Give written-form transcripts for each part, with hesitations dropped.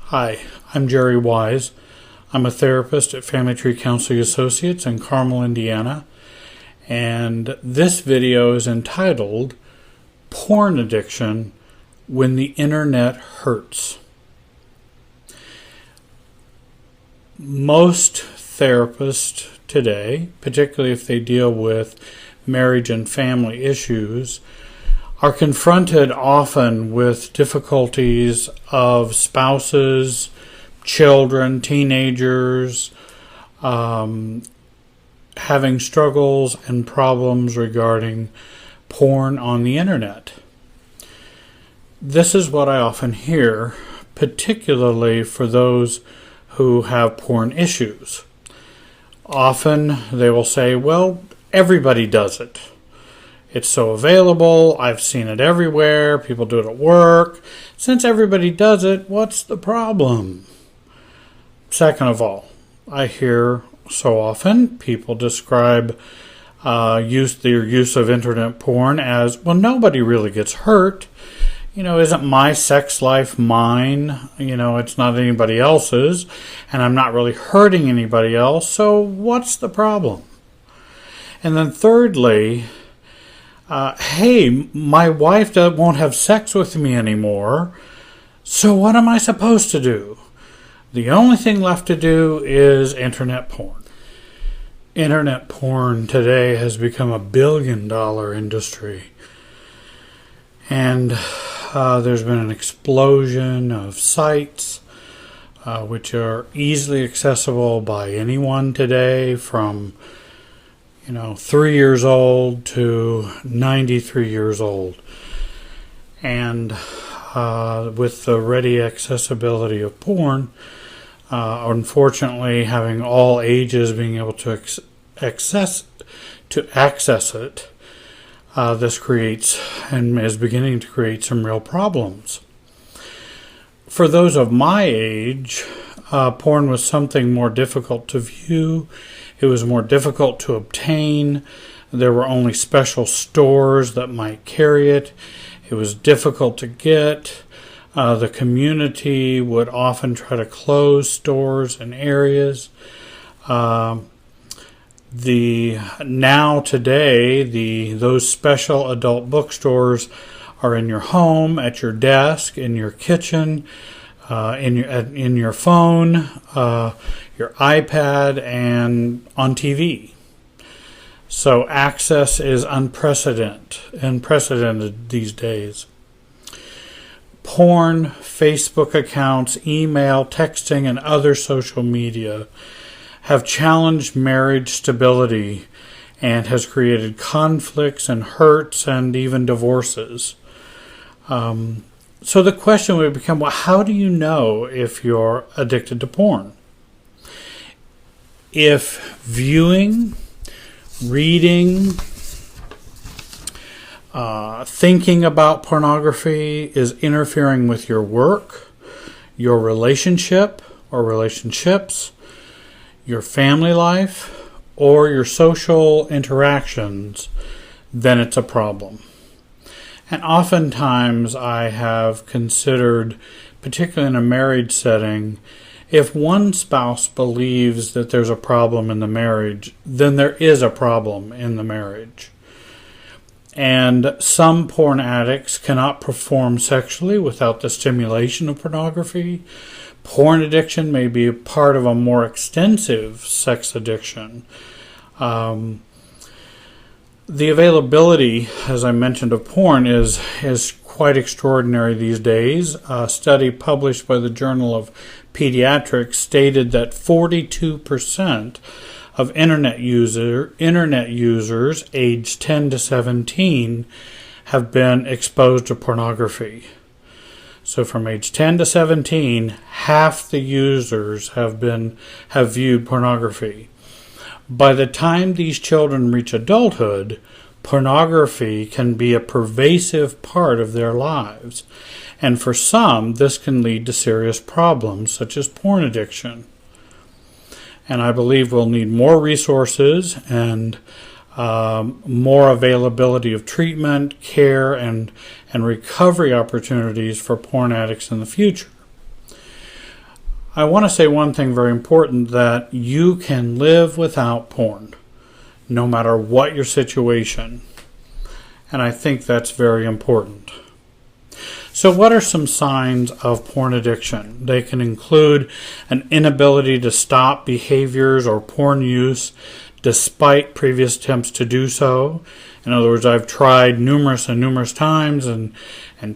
Hi, I'm Jerry Wise. I'm a therapist at Family Tree Counseling Associates in Carmel, Indiana, and this video is entitled Porn Addiction When the Internet Hurts. Most therapists today, particularly if they deal with marriage and family issues, are confronted often with difficulties of spouses, children, teenagers, having struggles and problems regarding porn on the internet. This is what I often hear, particularly for those who have porn issues. Often they will say, well, everybody does it. It's so available, I've seen it everywhere, people do it at work. Since everybody does it, what's the problem? Second of all, I hear so often people describe their use of internet porn as, well, nobody really gets hurt. Isn't my sex life mine? It's not anybody else's, and I'm not really hurting anybody else, so what's the problem? And then thirdly, hey, my wife won't have sex with me anymore, so what am I supposed to do? The only thing left to do is internet porn. Internet porn today has become a billion-dollar industry, and there's been an explosion of sites which are easily accessible by anyone today, from 3 years old to 93 years old. And with the ready accessibility of porn, unfortunately having all ages being able to access it, this creates and is beginning to create some real problems. For those of my age, porn was something more difficult to view. It was more difficult to obtain. There were only special stores that might carry it. It was difficult to get. The community would often try to close stores and areas. Today, those special adult bookstores are in your home, at your desk, in your kitchen, in your phone, your iPad, and on TV. So access is unprecedented these days. Porn, Facebook accounts, email, texting, and other social media have challenged marriage stability and has created conflicts and hurts and even divorces. So the question would become, well, how do you know if you're addicted to porn? If viewing, reading, thinking about pornography is interfering with your work, your relationship or relationships, your family life, or your social interactions, then it's a problem. And oftentimes I have considered, particularly in a marriage setting, if one spouse believes that there's a problem in the marriage, then there is a problem in the marriage. And some porn addicts cannot perform sexually without the stimulation of pornography. Porn addiction may be a part of a more extensive sex addiction. The availability, as I mentioned, of porn is quite extraordinary these days. A study published by the Journal of Pediatrics stated that 42% of internet users aged 10 to 17 have been exposed to pornography. So from age 10 to 17, half the users have viewed pornography. By the time these children reach adulthood, pornography can be a pervasive part of their lives. And for some, this can lead to serious problems such as porn addiction. And I believe we'll need more resources and more availability of treatment, care, and recovery opportunities for porn addicts in the future. I want to say one thing very important, that you can live without porn, no matter what your situation. And I think that's very important. So what are some signs of porn addiction? They can include an inability to stop behaviors or porn use despite previous attempts to do so. In other words, I've tried numerous and numerous times and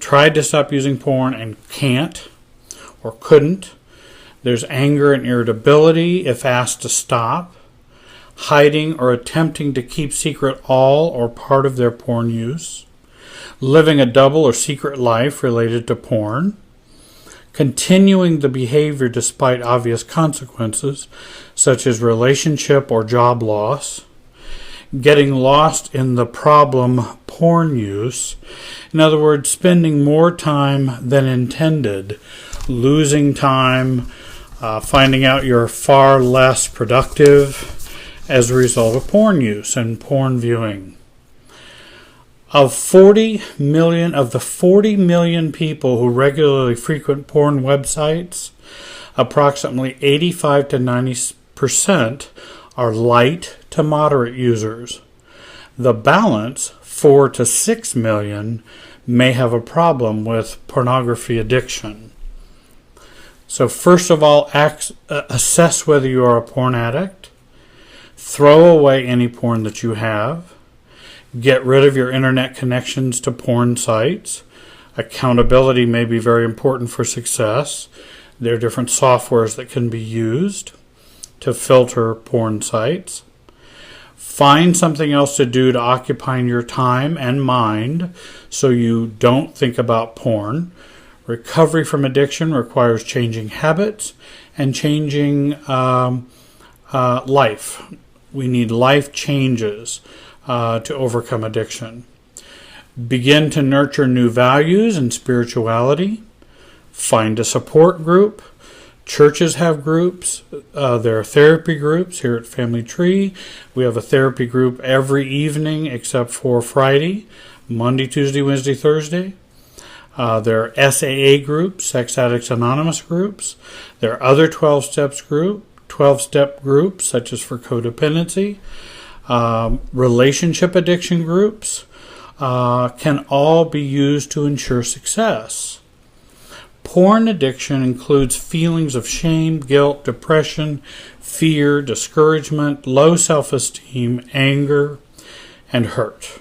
tried to stop using porn and can't or couldn't. There's anger and irritability if asked to stop. Hiding or attempting to keep secret all or part of their porn use. Living a double or secret life related to porn. Continuing the behavior despite obvious consequences, such as relationship or job loss. Getting lost in the problem porn use. In other words, spending more time than intended, losing time, finding out you're far less productive as a result of porn use and porn viewing. Of the 40 million people who regularly frequent porn websites, approximately 85 to 90% are light to moderate users. The balance, 4 to 6 million, may have a problem with pornography addiction. So first of all, assess whether you are a porn addict. Throw away any porn that you have. Get rid of your internet connections to porn sites. Accountability may be very important for success. There are different softwares that can be used to filter porn sites. Find something else to do to occupy your time and mind so you don't think about porn. Recovery from addiction requires changing habits and changing life. We need life changes to overcome addiction. Begin to nurture new values and spirituality. Find a support group. Churches have groups. There are therapy groups here at Family Tree. We have a therapy group every evening except for Friday, Monday, Tuesday, Wednesday, Thursday. There are SAA groups, Sex Addicts Anonymous groups. There are other 12-step groups, such as for codependency. Relationship addiction groups can all be used to ensure success. Porn addiction includes feelings of shame, guilt, depression, fear, discouragement, low self-esteem, anger, and hurt.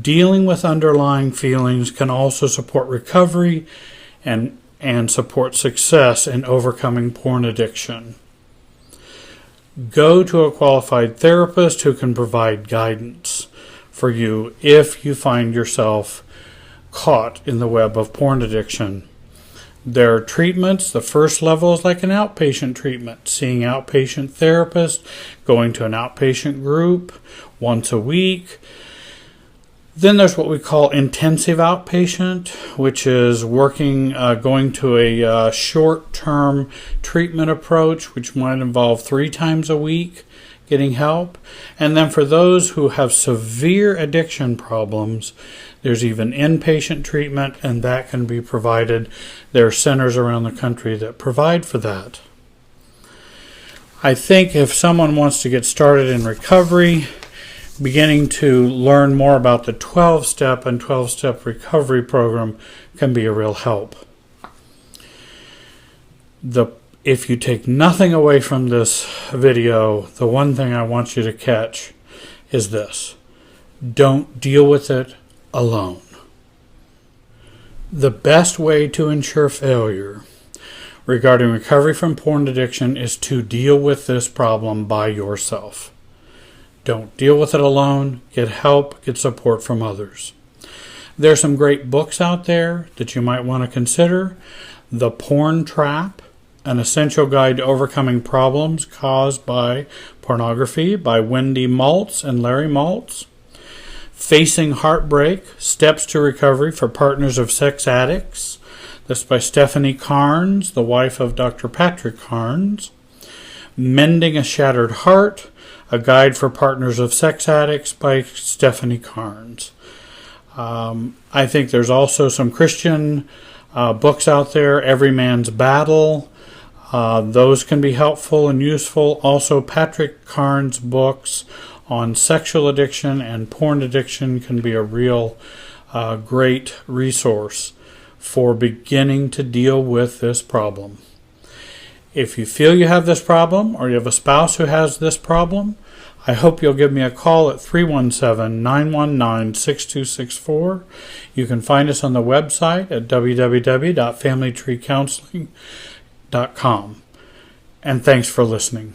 Dealing with underlying feelings can also support recovery and support success in overcoming porn addiction. Go to a qualified therapist who can provide guidance for you if you find yourself caught in the web of porn addiction. There are treatments. The first level is like an outpatient treatment, seeing outpatient therapists, going to an outpatient group once a week. Then there's what we call intensive outpatient, which is going to a short-term treatment approach, which might involve 3 times a week getting help. And then for those who have severe addiction problems, there's even inpatient treatment, and that can be provided. There are centers around the country that provide for that. I think if someone wants to get started in recovery, beginning to learn more about the 12-step and 12-step recovery program can be a real help. If you take nothing away from this video, the one thing I want you to catch is this: don't deal with it alone. The best way to ensure failure regarding recovery from porn addiction is to deal with this problem by yourself. Don't deal with it alone. Get help, get support from others. There's some great books out there that you might want to consider. The Porn Trap, An Essential Guide to Overcoming Problems Caused by Pornography by Wendy Maltz and Larry Maltz. Facing Heartbreak, Steps to Recovery for Partners of Sex Addicts. This by Stephanie Carnes, the wife of Dr. Patrick Carnes. Mending a Shattered Heart, A Guide for Partners of Sex Addicts by Stephanie Carnes. I think there's also some Christian books out there. Every Man's Battle, Those can be helpful and useful. Also, Patrick Carnes' books on sexual addiction and porn addiction can be a real great resource for beginning to deal with this problem. If you feel you have this problem or you have a spouse who has this problem, I hope you'll give me a call at 317-919-6264. You can find us on the website at www.familytreecounseling.com. And thanks for listening.